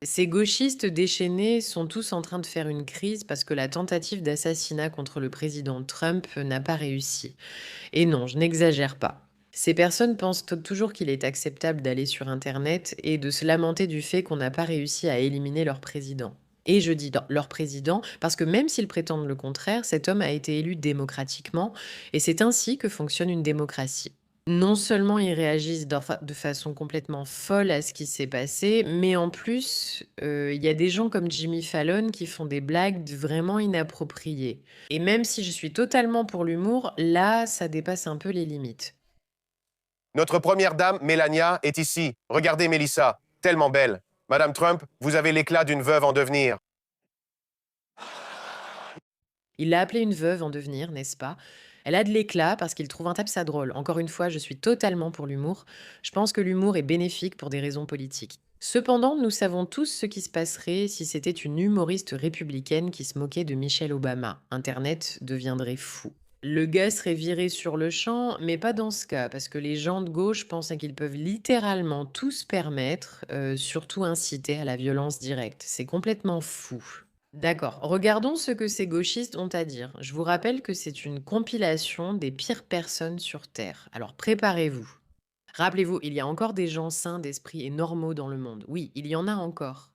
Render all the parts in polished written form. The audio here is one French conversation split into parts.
Ces gauchistes déchaînés sont tous en train de faire une crise parce que la tentative d'assassinat contre le président Trump n'a pas réussi. Et non, je n'exagère pas. Ces personnes pensent toujours qu'il est acceptable d'aller sur Internet et de se lamenter du fait qu'on n'a pas réussi à éliminer leur président. Et je dis leur président parce que même s'ils prétendent le contraire, cet homme a été élu démocratiquement et c'est ainsi que fonctionne une démocratie. Non seulement ils réagissent de façon complètement folle à ce qui s'est passé, mais en plus, il y a des gens comme Jimmy Fallon qui font des blagues vraiment inappropriées. Et même si je suis totalement pour l'humour, là, ça dépasse un peu les limites. Notre première dame, Melania, est ici. Regardez Melissa, tellement belle. Madame Trump, vous avez l'éclat d'une veuve en devenir. Il l'a appelée une veuve en devenir, n'est-ce pas? Elle a de l'éclat parce qu'il trouve un tape ça drôle. Encore une fois, je suis totalement pour l'humour. Je pense que l'humour est bénéfique pour des raisons politiques. Cependant, nous savons tous ce qui se passerait si c'était une humoriste républicaine qui se moquait de Michelle Obama. Internet deviendrait fou. Le gars serait viré sur le champ, mais pas dans ce cas, parce que les gens de gauche pensent qu'ils peuvent littéralement tout se permettre, surtout inciter à la violence directe. C'est complètement fou. D'accord. Regardons ce que ces gauchistes ont à dire. Je vous rappelle que c'est une compilation des pires personnes sur Terre. Alors préparez-vous. Rappelez-vous, il y a encore des gens sains d'esprit et normaux dans le monde. Oui, il y en a encore.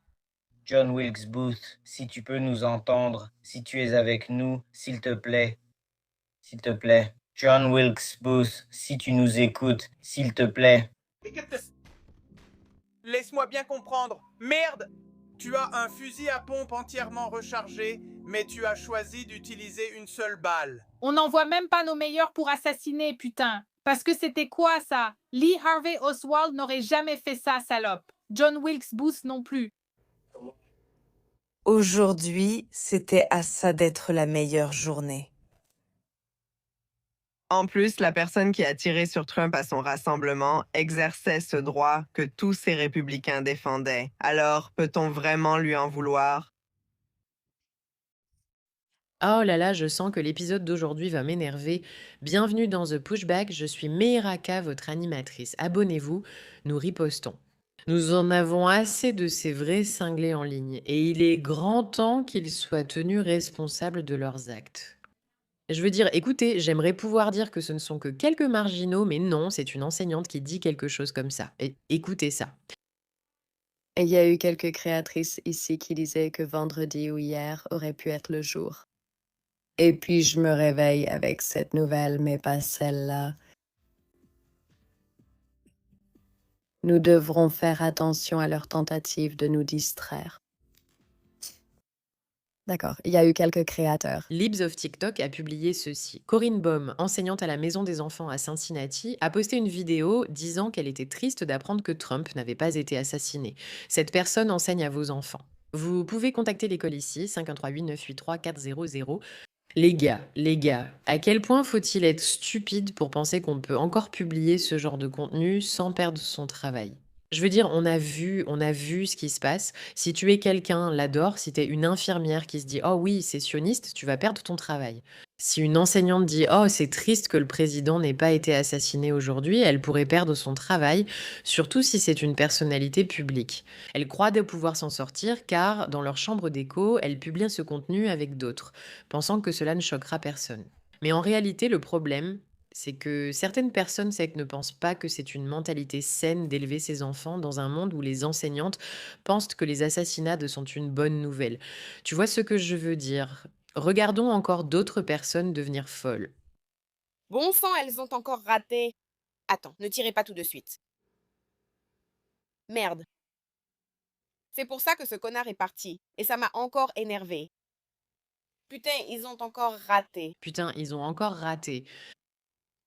John Wilkes Booth, si tu peux nous entendre, si tu es avec nous, s'il te plaît, s'il te plaît. John Wilkes Booth, si tu nous écoutes, s'il te plaît. Laisse-moi bien comprendre. Merde! Tu as un fusil à pompe entièrement rechargé, mais tu as choisi d'utiliser une seule balle. On n'envoie même pas nos meilleurs pour assassiner, putain. Parce que c'était quoi ça? Lee Harvey Oswald n'aurait jamais fait ça, salope. John Wilkes Booth non plus. Aujourd'hui, c'était à ça d'être la meilleure journée. En plus, la personne qui a tiré sur Trump à son rassemblement exerçait ce droit que tous ces républicains défendaient. Alors, peut-on vraiment lui en vouloir? Oh là là, je sens que l'épisode d'aujourd'hui va m'énerver. Bienvenue dans The Pushback, je suis Meiraka, votre animatrice. Abonnez-vous, nous ripostons. Nous en avons assez de ces vrais cinglés en ligne, et il est grand temps qu'ils soient tenus responsables de leurs actes. Je veux dire, écoutez, j'aimerais pouvoir dire que ce ne sont que quelques marginaux, mais non, c'est une enseignante qui dit quelque chose comme ça. Et écoutez ça. Et il y a eu quelques créatrices ici qui disaient que vendredi ou hier aurait pu être le jour. Et puis je me réveille avec cette nouvelle, mais pas celle-là. Nous devrons faire attention à leurs tentatives de nous distraire. D'accord, il y a eu quelques créateurs. Libs of TikTok a publié ceci. Corinne Baum, enseignante à la Maison des enfants à Cincinnati, a posté une vidéo disant qu'elle était triste d'apprendre que Trump n'avait pas été assassiné. Cette personne enseigne à vos enfants. Vous pouvez contacter l'école ici, 5138-983-400. Les gars, à quel point faut-il être stupide pour penser qu'on peut encore publier ce genre de contenu sans perdre son travail? Je veux dire, on a vu ce qui se passe. Si tu es quelqu'un, l'adore, si tu es une infirmière qui se dit: «Oh oui, c'est sioniste», tu vas perdre ton travail. Si une enseignante dit: «Oh, c'est triste que le président n'ait pas été assassiné aujourd'hui», elle pourrait perdre son travail, surtout si c'est une personnalité publique. Elle croit de pouvoir s'en sortir car, dans leur chambre d'écho, elle publie ce contenu avec d'autres, pensant que cela ne choquera personne. Mais en réalité, le problème, c'est que certaines personnes ne pensent pas que c'est une mentalité saine d'élever ses enfants dans un monde où les enseignantes pensent que les assassinats sont une bonne nouvelle. Tu vois ce que je veux dire? Regardons encore d'autres personnes devenir folles. Bon sang, elles ont encore raté. Attends, ne tirez pas tout de suite. Merde. C'est pour ça que ce connard est parti. Et ça m'a encore énervé. Putain, ils ont encore raté. Putain, ils ont encore raté.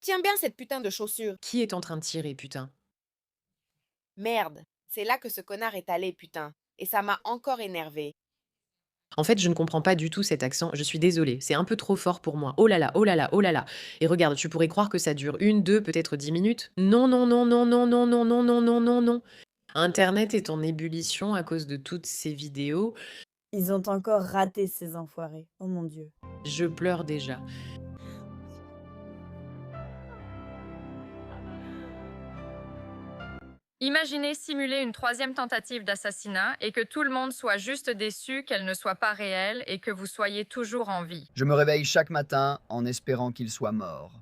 Tiens bien cette putain de chaussure. Qui est en train de tirer, putain? Merde. C'est là que ce connard est allé, putain. Et ça m'a encore énervé. En fait, je ne comprends pas du tout cet accent. Je suis désolée, c'est un peu trop fort pour moi. Oh là là, oh là là, oh là là. Et regarde, tu pourrais croire que ça dure 1, 2, peut-être 10 minutes. Non, non, non, non, non, non, non, non, non, non, non, non. Internet est en ébullition à cause de toutes ces vidéos. Ils ont encore raté ces enfoirés. Oh mon Dieu. Je pleure déjà. Imaginez simuler une troisième tentative d'assassinat et que tout le monde soit juste déçu qu'elle ne soit pas réelle et que vous soyez toujours en vie. Je me réveille chaque matin en espérant qu'il soit mort.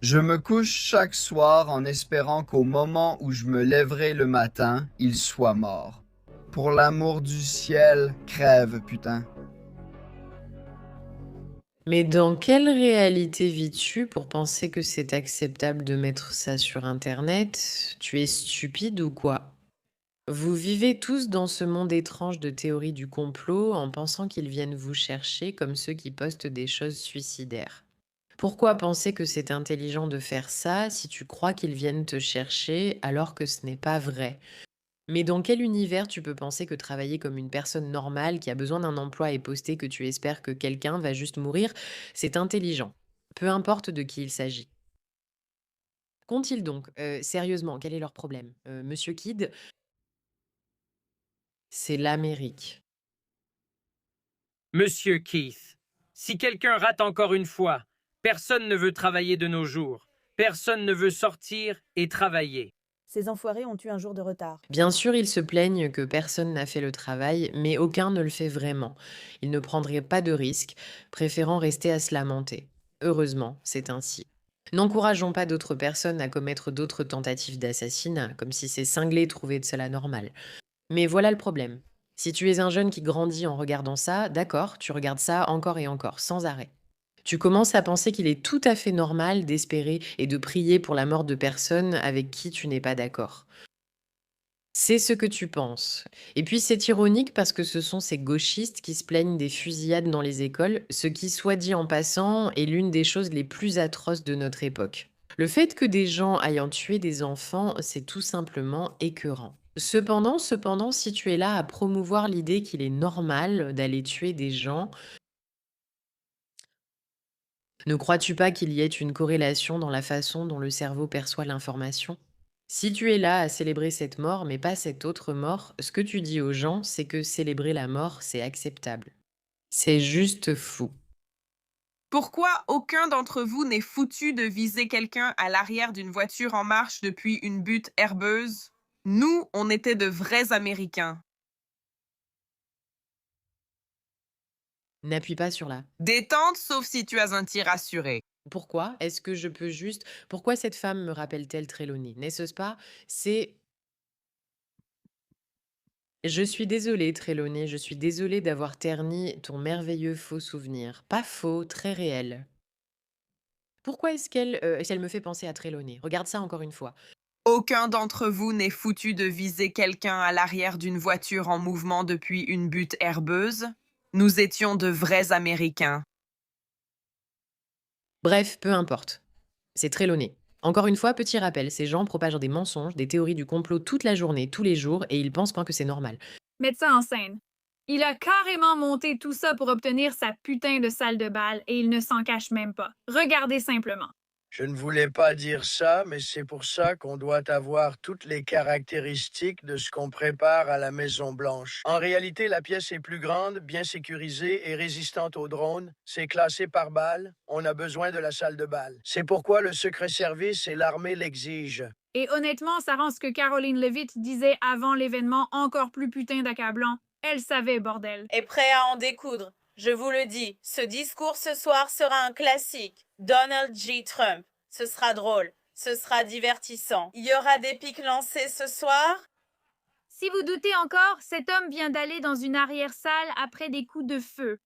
Je me couche chaque soir en espérant qu'au moment où je me lèverai le matin, il soit mort. Pour l'amour du ciel, crève, putain. Mais dans quelle réalité vis-tu pour penser que c'est acceptable de mettre ça sur Internet? Tu es stupide ou quoi? Vous vivez tous dans ce monde étrange de théories du complot en pensant qu'ils viennent vous chercher comme ceux qui postent des choses suicidaires. Pourquoi penser que c'est intelligent de faire ça si tu crois qu'ils viennent te chercher alors que ce n'est pas vrai? Mais dans quel univers tu peux penser que travailler comme une personne normale qui a besoin d'un emploi et poster que tu espères que quelqu'un va juste mourir, c'est intelligent? Peu importe de qui il s'agit. Qu'ont-ils donc? Sérieusement, quel est leur problème? Monsieur Kidd, c'est l'Amérique. Monsieur Keith, si quelqu'un rate encore une fois, personne ne veut travailler de nos jours. Personne ne veut sortir et travailler. Ces enfoirés ont eu un jour de retard. Bien sûr, ils se plaignent que personne n'a fait le travail, mais aucun ne le fait vraiment. Ils ne prendraient pas de risques, préférant rester à se lamenter. Heureusement, c'est ainsi. N'encourageons pas d'autres personnes à commettre d'autres tentatives d'assassinat, comme si ces cinglés trouvaient de cela normal. Mais voilà le problème. Si tu es un jeune qui grandit en regardant ça, d'accord, tu regardes ça encore et encore, sans arrêt. Tu commences à penser qu'il est tout à fait normal d'espérer et de prier pour la mort de personnes avec qui tu n'es pas d'accord. C'est ce que tu penses. Et puis c'est ironique parce que ce sont ces gauchistes qui se plaignent des fusillades dans les écoles, ce qui, soit dit en passant, est l'une des choses les plus atroces de notre époque. Le fait que des gens ayant tué des enfants, c'est tout simplement écœurant. Cependant, si tu es là à promouvoir l'idée qu'il est normal d'aller tuer des gens, ne crois-tu pas qu'il y ait une corrélation dans la façon dont le cerveau perçoit l'information? Si tu es là à célébrer cette mort, mais pas cette autre mort, ce que tu dis aux gens, c'est que célébrer la mort, c'est acceptable. C'est juste fou. Pourquoi aucun d'entre vous n'est foutu de viser quelqu'un à l'arrière d'une voiture en marche depuis une butte herbeuse? Nous, on était de vrais Américains. N'appuie pas sur la. Détente, sauf si tu as un tir assuré. Pourquoi? Est-ce que je peux juste. Pourquoi cette femme me rappelle-t-elle Trelawney? N'est-ce pas? C'est. Je suis désolée, Trelawney, je suis désolée d'avoir terni ton merveilleux faux souvenir. Pas faux, très réel. Pourquoi est-ce qu'elle me fait penser à Trelawney? Regarde ça encore une fois. Aucun d'entre vous n'est foutu de viser quelqu'un à l'arrière d'une voiture en mouvement depuis une butte herbeuse. Nous étions de vrais Américains. Bref, peu importe. C'est Trelawney. Encore une fois, petit rappel, ces gens propagent des mensonges, des théories du complot toute la journée, tous les jours, et ils pensent que c'est normal. Mettre ça en scène. Il a carrément monté tout ça pour obtenir sa putain de salle de bal et il ne s'en cache même pas. Regardez simplement. Je ne voulais pas dire ça, mais c'est pour ça qu'on doit avoir toutes les caractéristiques de ce qu'on prépare à la Maison-Blanche. En réalité, la pièce est plus grande, bien sécurisée et résistante aux drones. C'est classé par balle. On a besoin de la salle de bal. C'est pourquoi le secret service et l'armée l'exigent. Et honnêtement, ça rend ce que Caroline Levitt disait avant l'événement encore plus putain d'accablant. Elle savait, bordel. Est prêt à en découdre. Je vous le dis, ce discours ce soir sera un classique. Donald J. Trump. Ce sera drôle. Ce sera divertissant. Il y aura des pics lancés ce soir. Si vous doutez encore, cet homme vient d'aller dans une arrière-salle après des coups de feu.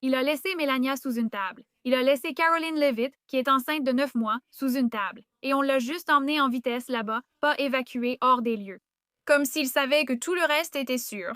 Il a laissé Melania sous une table. Il a laissé Caroline Levitt, qui est enceinte de 9 mois, sous une table. Et on l'a juste emmené en vitesse là-bas, pas évacué hors des lieux. Comme s'il savait que tout le reste était sûr.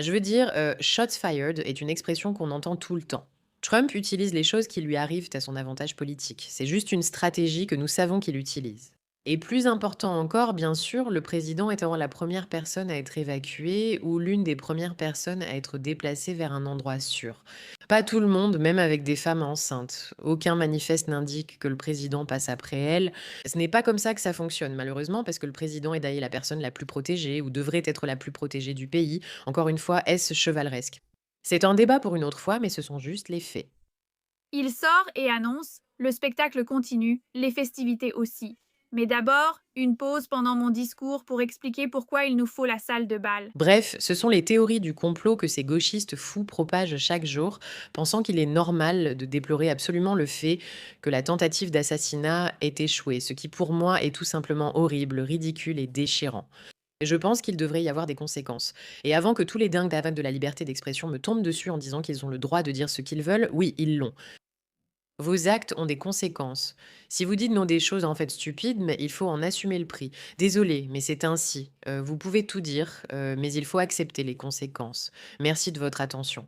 Je veux dire, shots fired est une expression qu'on entend tout le temps. Trump utilise les choses qui lui arrivent à son avantage politique. C'est juste une stratégie que nous savons qu'il utilise. Et plus important encore, bien sûr, le président étant la première personne à être évacuée ou l'une des premières personnes à être déplacée vers un endroit sûr. Pas tout le monde, même avec des femmes enceintes. Aucun manifeste n'indique que le président passe après elle. Ce n'est pas comme ça que ça fonctionne, malheureusement, parce que le président est d'ailleurs la personne la plus protégée ou devrait être la plus protégée du pays. Encore une fois, est-ce chevaleresque? C'est un débat pour une autre fois, mais ce sont juste les faits. Il sort et annonce, le spectacle continue, les festivités aussi. Mais d'abord, une pause pendant mon discours pour expliquer pourquoi il nous faut la salle de bal. Bref, ce sont les théories du complot que ces gauchistes fous propagent chaque jour, pensant qu'il est normal de déplorer absolument le fait que la tentative d'assassinat ait échoué, ce qui pour moi est tout simplement horrible, ridicule et déchirant. Je pense qu'il devrait y avoir des conséquences. Et avant que tous les dingues d'avant de la liberté d'expression me tombent dessus en disant qu'ils ont le droit de dire ce qu'ils veulent, oui, ils l'ont. Vos actes ont des conséquences. Si vous dites non des choses en fait stupides, mais il faut en assumer le prix. Désolé, mais c'est ainsi. Vous pouvez tout dire, mais il faut accepter les conséquences. Merci de votre attention.